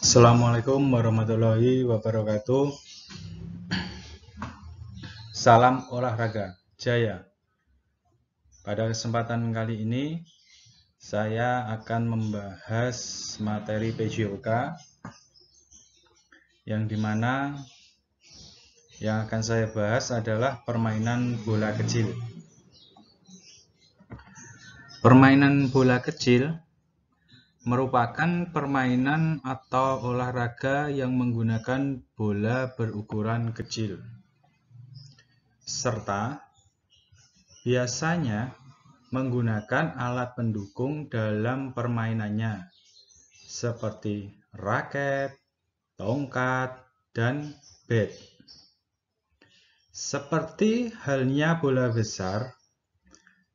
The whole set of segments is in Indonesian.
Assalamualaikum warahmatullahi wabarakatuh. Salam olahraga jaya. Pada kesempatan kali ini saya akan membahas materi PJOK yang dimana yang akan saya bahas adalah permainan bola kecil. Permainan bola kecil merupakan permainan atau olahraga yang menggunakan bola berukuran kecil, serta biasanya menggunakan alat pendukung dalam permainannya, seperti raket, tongkat, dan bat. Seperti halnya bola besar,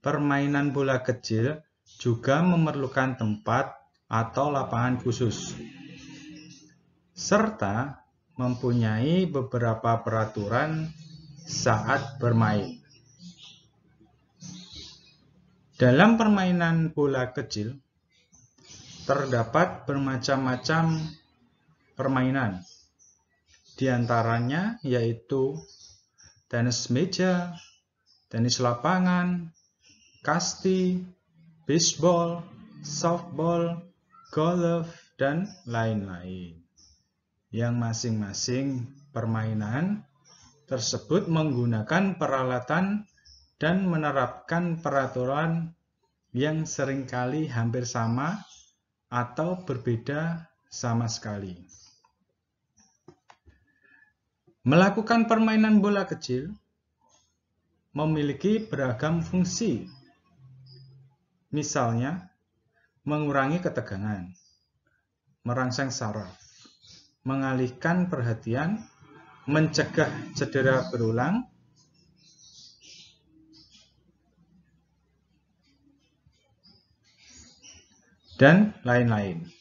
permainan bola kecil juga memerlukan tempat atau lapangan khusus, serta mempunyai beberapa peraturan saat bermain. Dalam permainan bola kecil, terdapat bermacam-macam permainan. Di antaranya yaitu tenis meja, tenis lapangan, kasti, baseball, softball, golf, dan lain-lain. Yang masing-masing permainan tersebut menggunakan peralatan dan menerapkan peraturan yang seringkali hampir sama atau berbeda sama sekali. Melakukan permainan bola kecil memiliki beragam fungsi. Misalnya, mengurangi ketegangan, merangsang saraf, mengalihkan perhatian, mencegah cedera berulang, dan lain-lain.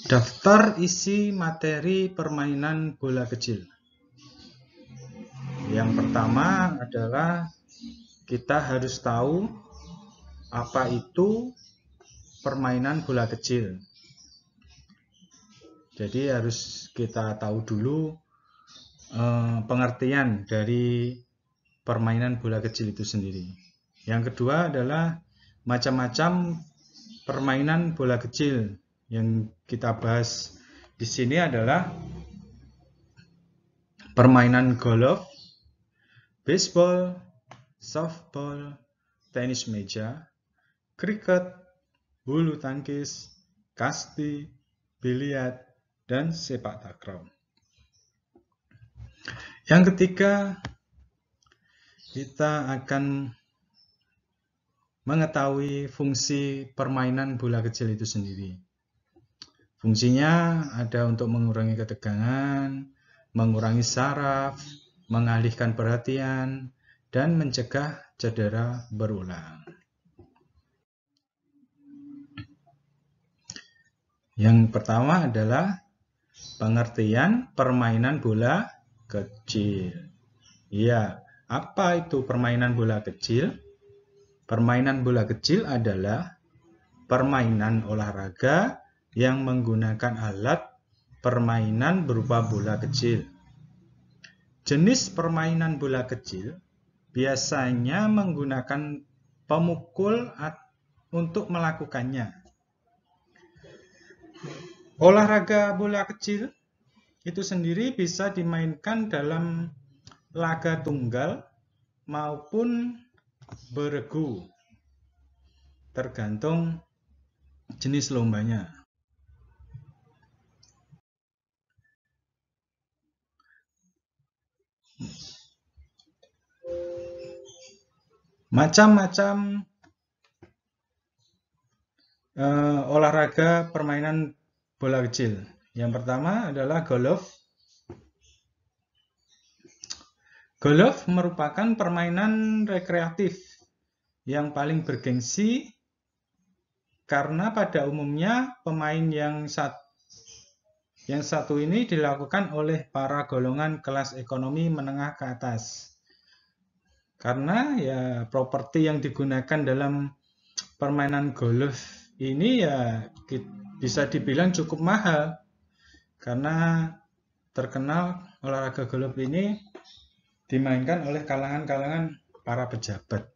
Daftar isi materi permainan bola kecil. Yang pertama adalah kita harus tahu apa itu permainan bola kecil. Jadi harus kita tahu dulu pengertian dari permainan bola kecil itu sendiri. Yang kedua adalah macam-macam permainan bola kecil. Yang kita bahas di sini adalah permainan golf, baseball, softball, tenis meja, kriket, bulu tangkis, kasti, biliar, dan sepak takraw. Yang ketiga, kita akan mengetahui fungsi permainan bola kecil itu sendiri. Fungsinya ada untuk mengurangi ketegangan, mengurangi saraf, mengalihkan perhatian, dan mencegah cedera berulang. Yang pertama adalah pengertian permainan bola kecil. Ya, apa itu permainan bola kecil? Permainan bola kecil adalah permainan olahraga yang menggunakan alat permainan berupa bola kecil. Jenis permainan bola kecil biasanya menggunakan pemukul untuk melakukannya. Olahraga bola kecil itu sendiri bisa dimainkan dalam laga tunggal maupun beregu, tergantung jenis lombanya. Macam-macam olahraga permainan bola kecil. Yang pertama adalah golf. Golf merupakan permainan rekreatif yang paling bergengsi karena pada umumnya pemain yang satu ini dilakukan oleh para golongan kelas ekonomi menengah ke atas. Karena ya properti yang digunakan dalam permainan golf ini ya bisa dibilang cukup mahal. Karena terkenal olahraga golf ini dimainkan oleh kalangan-kalangan para pejabat.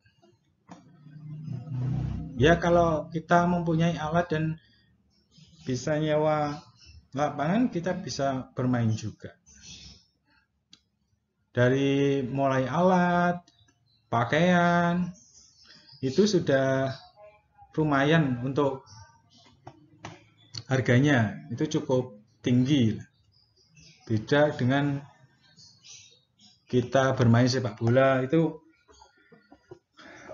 Ya kalau kita mempunyai alat dan bisa nyewa lapangan, kita bisa bermain juga. Dari mulai alat, pakaian, itu sudah lumayan untuk harganya. Itu cukup tinggi. Beda dengan kita bermain sepak bola, itu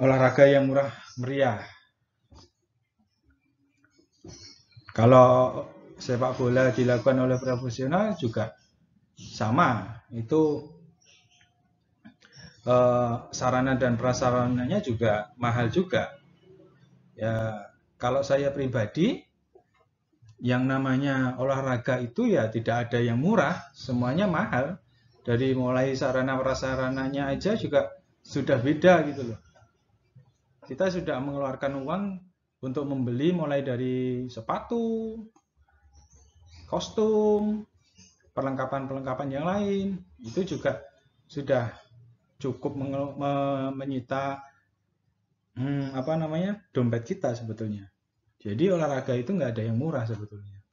olahraga yang murah meriah. Kalau sepak bola dilakukan oleh profesional juga sama. Itu sarana dan prasarananya juga mahal juga. Ya, kalau saya pribadi, yang namanya olahraga itu ya tidak ada yang murah, semuanya mahal. Dari mulai sarana prasarananya aja juga sudah beda gitu loh. Kita sudah mengeluarkan uang untuk membeli mulai dari sepatu, kostum, perlengkapan-perlengkapan yang lain. Itu juga sudah cukup menyita dompet kita sebetulnya. Jadi olahraga itu nggak ada yang murah sebetulnya.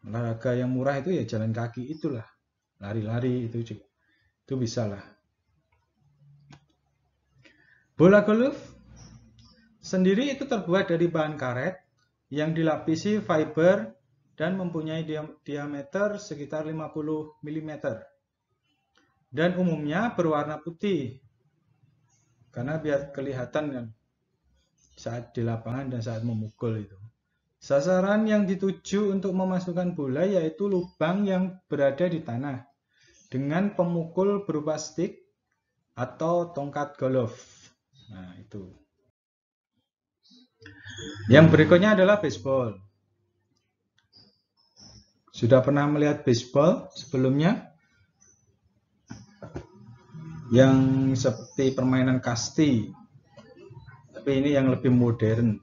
Olahraga yang murah itu ya jalan kaki itulah, lari-lari itu bisa lah. Bola golf sendiri itu terbuat dari bahan karet yang dilapisi fiber dan mempunyai diameter sekitar 50 mm. Dan umumnya berwarna putih. Karena biar kelihatan kan saat di lapangan dan saat memukul itu. Sasaran yang dituju untuk memasukkan bola yaitu lubang yang berada di tanah dengan pemukul berupa stick atau tongkat golf. Nah, itu. Yang berikutnya adalah baseball. Sudah pernah melihat baseball sebelumnya? Yang seperti permainan kasti. Tapi ini yang lebih modern.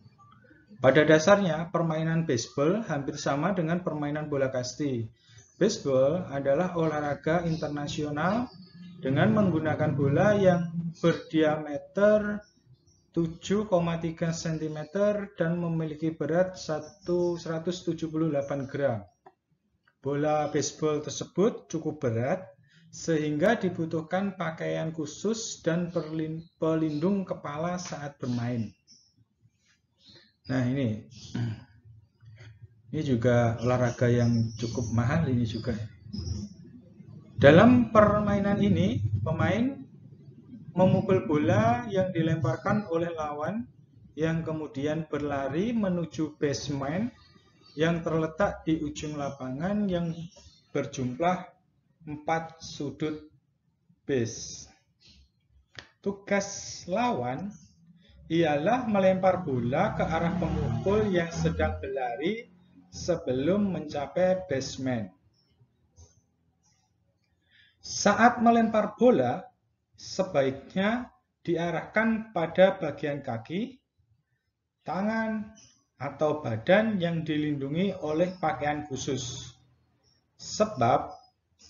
Pada dasarnya, permainan baseball hampir sama dengan permainan bola kasti. Baseball adalah olahraga internasional dengan menggunakan bola yang berdiameter 7,3 cm dan memiliki berat 178 gram. Bola baseball tersebut cukup berat sehingga dibutuhkan pakaian khusus dan pelindung kepala saat bermain. Nah, ini juga olahraga yang cukup mahal ini juga. Dalam permainan ini, pemain memukul bola yang dilemparkan oleh lawan yang kemudian berlari menuju baseman yang terletak di ujung lapangan yang berjumlah 4 sudut base. Tugas lawan ialah melempar bola ke arah pemukul yang sedang berlari sebelum mencapai baseman. Saat melempar bola, sebaiknya diarahkan pada bagian kaki, tangan, atau badan yang dilindungi oleh pakaian khusus. Sebab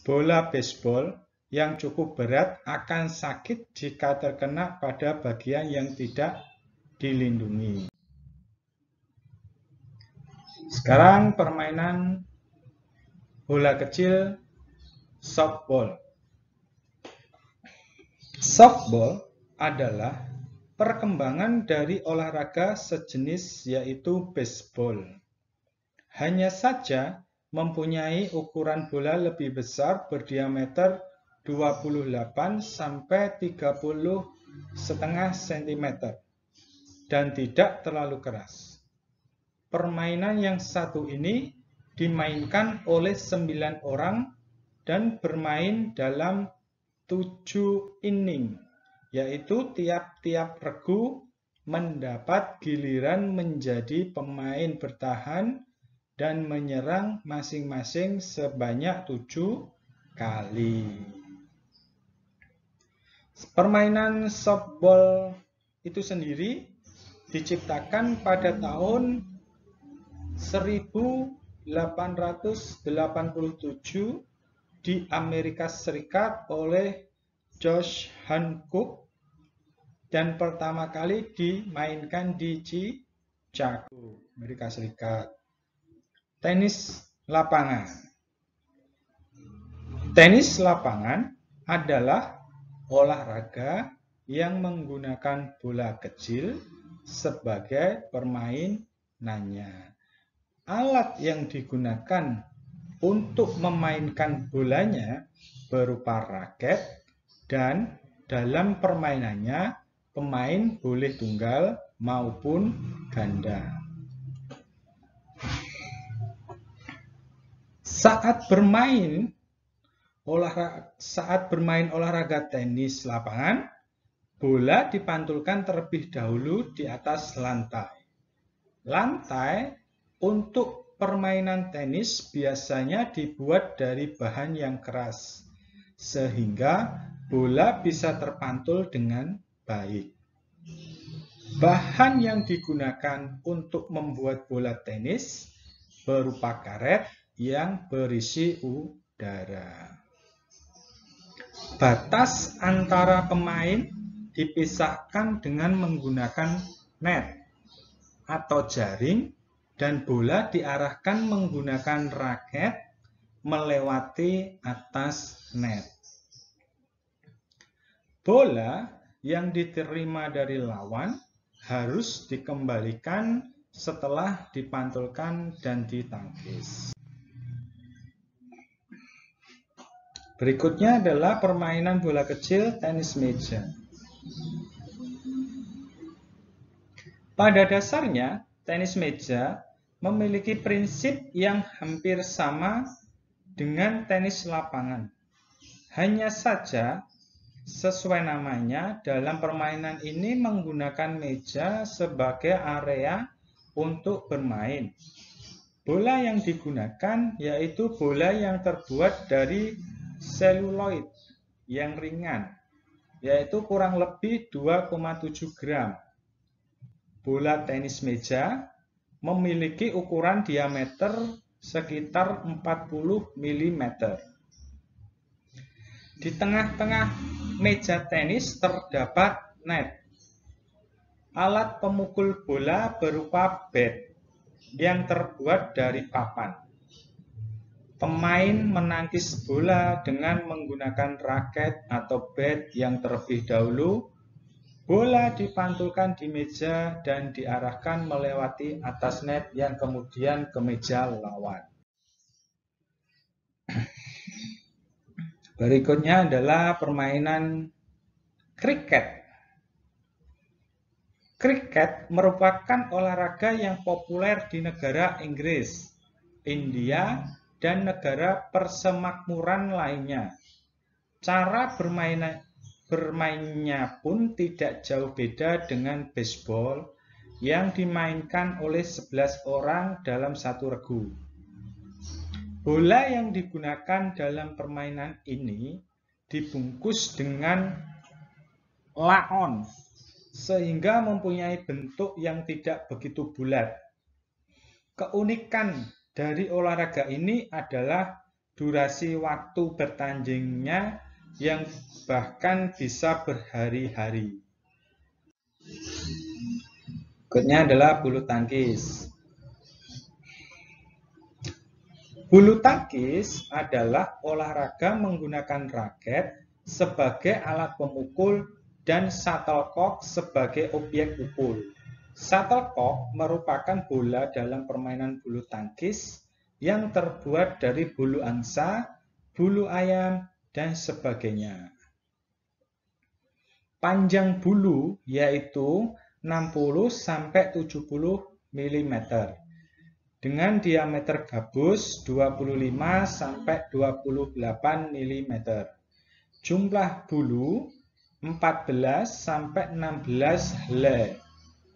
bola baseball yang cukup berat akan sakit jika terkena pada bagian yang tidak dilindungi. Sekarang permainan bola kecil softball. Softball adalah perkembangan dari olahraga sejenis yaitu baseball. Hanya saja mempunyai ukuran bola lebih besar berdiameter 28 sampai 30,5 cm dan tidak terlalu keras. Permainan yang satu ini dimainkan oleh 9 orang dan bermain dalam 7 inning, yaitu tiap-tiap regu mendapat giliran menjadi pemain bertahan dan menyerang masing-masing sebanyak 7 kali. Permainan softball itu sendiri diciptakan pada tahun 1887 di Amerika Serikat oleh Josh Hancock dan pertama kali dimainkan di Chicago, Amerika Serikat. Tenis lapangan. Tenis lapangan adalah olahraga yang menggunakan bola kecil sebagai permainannya. Alat yang digunakan untuk memainkan bolanya berupa raket dan dalam permainannya pemain boleh tunggal maupun ganda. Saat bermain olahraga tenis lapangan, bola dipantulkan terlebih dahulu di atas lantai. Lantai untuk permainan tenis biasanya dibuat dari bahan yang keras, sehingga bola bisa terpantul dengan baik. Bahan yang digunakan untuk membuat bola tenis berupa karet yang berisi udara. Batas antara pemain dipisahkan dengan menggunakan net atau jaring dan bola diarahkan menggunakan raket melewati atas net. Bola yang diterima dari lawan harus dikembalikan setelah dipantulkan dan ditangkis. Berikutnya adalah permainan bola kecil tenis meja. Pada dasarnya, tenis meja memiliki prinsip yang hampir sama dengan tenis lapangan. Hanya saja, sesuai namanya, dalam permainan ini menggunakan meja sebagai area untuk bermain. Bola yang digunakan yaitu bola yang terbuat dari seluloid yang ringan, yaitu kurang lebih 2,7 gram. Bola tenis meja memiliki ukuran diameter sekitar 40 mm. Di tengah-tengah meja tenis terdapat net. Alat pemukul bola berupa bat yang terbuat dari papan. Pemain menangkis bola dengan menggunakan raket atau bat yang terlebih dahulu. Bola dipantulkan di meja dan diarahkan melewati atas net yang kemudian ke meja lawan. Berikutnya adalah permainan kriket. Kriket merupakan olahraga yang populer di negara Inggris, India, dan negara persemakmuran lainnya. Cara bermainnya pun tidak jauh beda dengan baseball yang dimainkan oleh 11 orang dalam satu regu. Bola yang digunakan dalam permainan ini dibungkus dengan laon sehingga mempunyai bentuk yang tidak begitu bulat. Keunikan dari olahraga ini adalah durasi waktu bertandingnya yang bahkan bisa berhari-hari. Berikutnya adalah bulu tangkis. Bulu tangkis adalah olahraga menggunakan raket sebagai alat pemukul dan shuttlecock sebagai objek pukul. Shuttlecock merupakan bola dalam permainan bulu tangkis yang terbuat dari bulu angsa, bulu ayam, dan sebagainya. Panjang bulu yaitu 60-70 mm dengan diameter gabus 25-28 mm. Jumlah bulu 14-16 helai.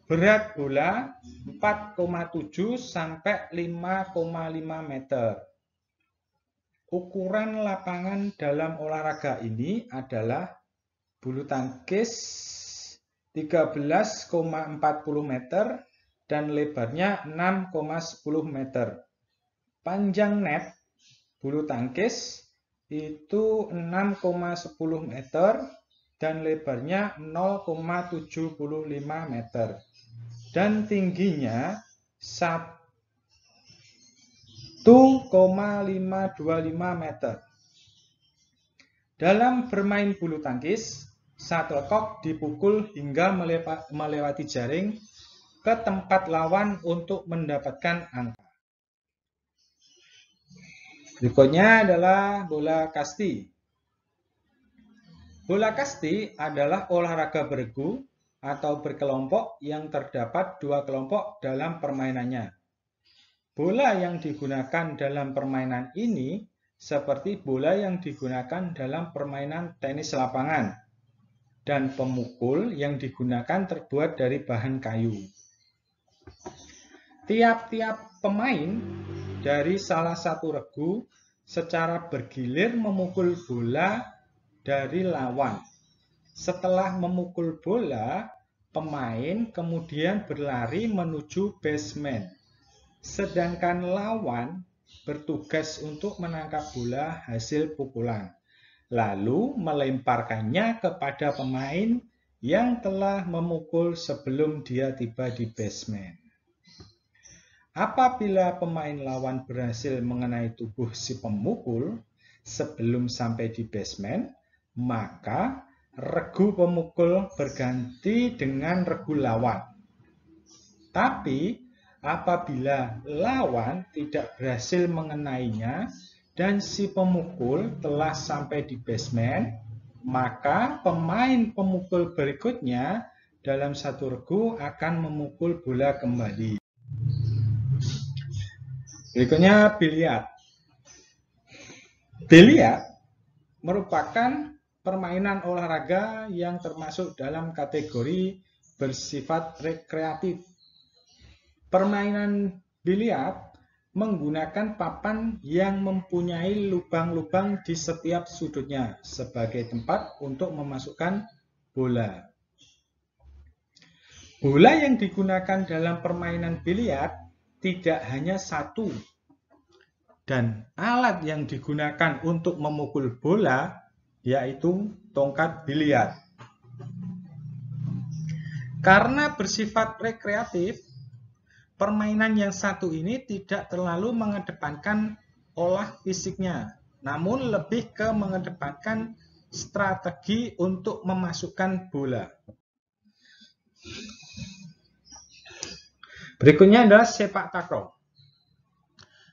Berat bola 4,7-5,5 meter. Ukuran lapangan dalam olahraga ini adalah bulu tangkis 13,40 meter dan lebarnya 6,10 meter. Panjang net bulu tangkis itu 6,10 meter dan lebarnya 0,75 meter. Dan tingginya 1,525 meter. Dalam bermain bulu tangkis, shuttlecock dipukul hingga melewati jaring ke tempat lawan untuk mendapatkan angka. Berikutnya adalah bola kasti. Bola kasti adalah olahraga beregu atau berkelompok yang terdapat dua kelompok dalam permainannya. Bola yang digunakan dalam permainan ini seperti bola yang digunakan dalam permainan tenis lapangan, dan pemukul yang digunakan terbuat dari bahan kayu. Tiap-tiap pemain dari salah satu regu secara bergilir memukul bola dari lawan. Setelah memukul bola, pemain kemudian berlari menuju basement. Sedangkan lawan bertugas untuk menangkap bola hasil pukulan, lalu melemparkannya kepada pemain yang telah memukul sebelum dia tiba di basement. Apabila pemain lawan berhasil mengenai tubuh si pemukul sebelum sampai di basement, maka regu pemukul berganti dengan regu lawan. Tapi apabila lawan tidak berhasil mengenainya dan si pemukul telah sampai di basement, maka pemain pemukul berikutnya dalam satu regu akan memukul bola kembali. Berikutnya biliar. Biliar merupakan permainan olahraga yang termasuk dalam kategori bersifat rekreatif. Permainan biliar menggunakan papan yang mempunyai lubang-lubang di setiap sudutnya sebagai tempat untuk memasukkan bola. Bola yang digunakan dalam permainan biliar tidak hanya satu, dan alat yang digunakan untuk memukul bola yaitu tongkat biliar. Karena bersifat rekreatif, permainan yang satu ini tidak terlalu mengedepankan olah fisiknya, namun lebih ke mengedepankan strategi untuk memasukkan bola. Berikutnya adalah sepak takraw.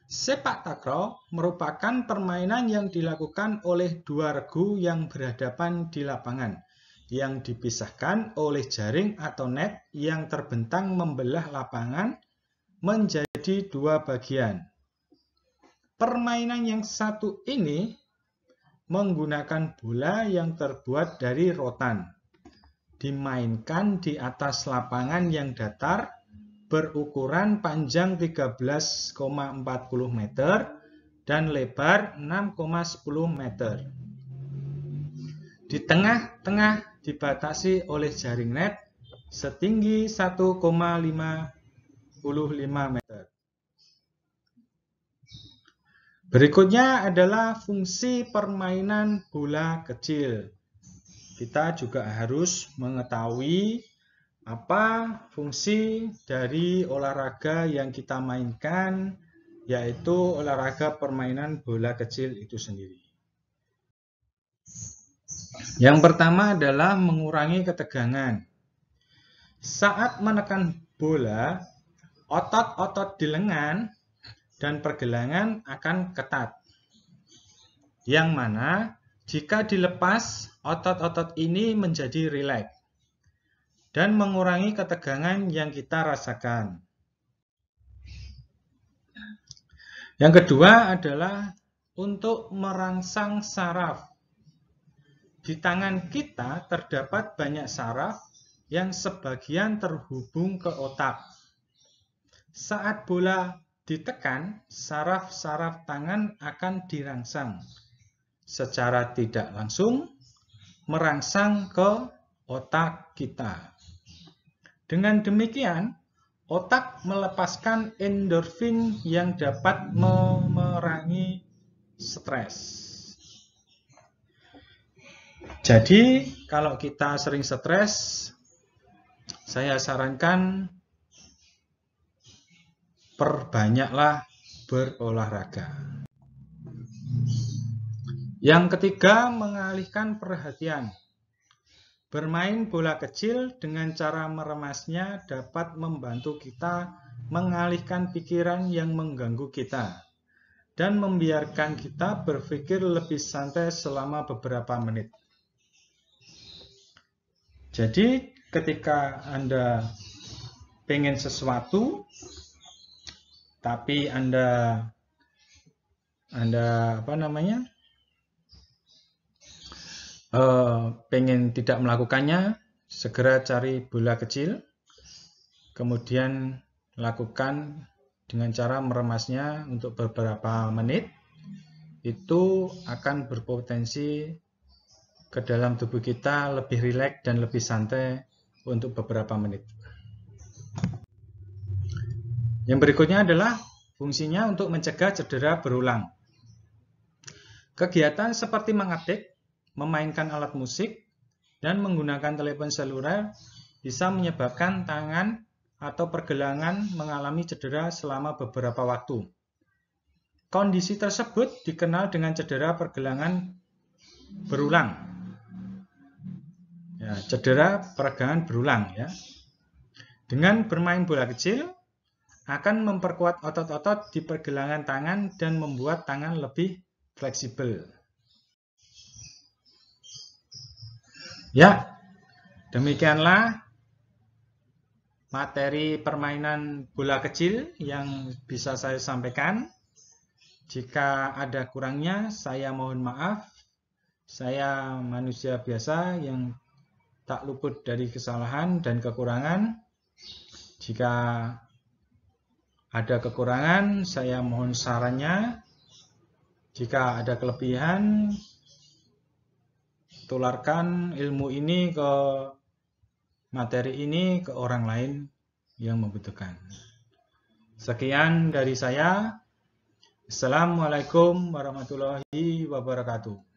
Sepak takraw merupakan permainan yang dilakukan oleh dua regu yang berhadapan di lapangan, yang dipisahkan oleh jaring atau net yang terbentang membelah lapangan menjadi dua bagian. Permainan yang satu ini menggunakan bola yang terbuat dari rotan, dimainkan di atas lapangan yang datar berukuran panjang 13,40 meter dan lebar 6,10 meter. Di tengah-tengah dibatasi oleh jaring net setinggi 1,55 meter. Berikutnya adalah fungsi permainan bola kecil. Kita juga harus mengetahui apa fungsi dari olahraga yang kita mainkan, yaitu olahraga permainan bola kecil itu sendiri. Yang pertama adalah mengurangi ketegangan. Saat menekan bola, otot-otot di lengan dan pergelangan akan ketat. Yang mana jika dilepas, otot-otot ini menjadi rileks dan mengurangi ketegangan yang kita rasakan. Yang kedua adalah untuk merangsang saraf. Di tangan kita terdapat banyak saraf yang sebagian terhubung ke otak. Saat bola ditekan, saraf-saraf tangan akan dirangsang. Secara tidak langsung, merangsang ke otak kita. Dengan demikian, otak melepaskan endorfin yang dapat memerangi stres. Jadi, kalau kita sering stres, saya sarankan perbanyaklah berolahraga. Yang ketiga, mengalihkan perhatian. Bermain bola kecil dengan cara meremasnya dapat membantu kita mengalihkan pikiran yang mengganggu kita dan membiarkan kita berpikir lebih santai selama beberapa menit. Jadi, ketika Anda pengen sesuatu, tapi Anda pengen tidak melakukannya, segera cari bola kecil, kemudian lakukan dengan cara meremasnya untuk beberapa menit. Itu akan berpotensi ke dalam tubuh kita lebih rileks dan lebih santai untuk beberapa menit. Yang berikutnya adalah fungsinya untuk mencegah cedera berulang. Kegiatan seperti mengetik, memainkan alat musik, dan menggunakan telepon seluler bisa menyebabkan tangan atau pergelangan mengalami cedera selama beberapa waktu. Kondisi tersebut dikenal dengan cedera pergelangan berulang. Ya, cedera pergelangan berulang ya. Dengan bermain bola kecil akan memperkuat otot-otot di pergelangan tangan dan membuat tangan lebih fleksibel. Ya, demikianlah materi permainan bola kecil yang bisa saya sampaikan. Jika ada kurangnya, saya mohon maaf. Saya manusia biasa yang tak luput dari kesalahan dan kekurangan. Jika ada kekurangan, saya mohon sarannya. Jika ada kelebihan, tularkan ilmu ini ke materi ini ke orang lain yang membutuhkan. Sekian dari saya. Assalamualaikum warahmatullahi wabarakatuh.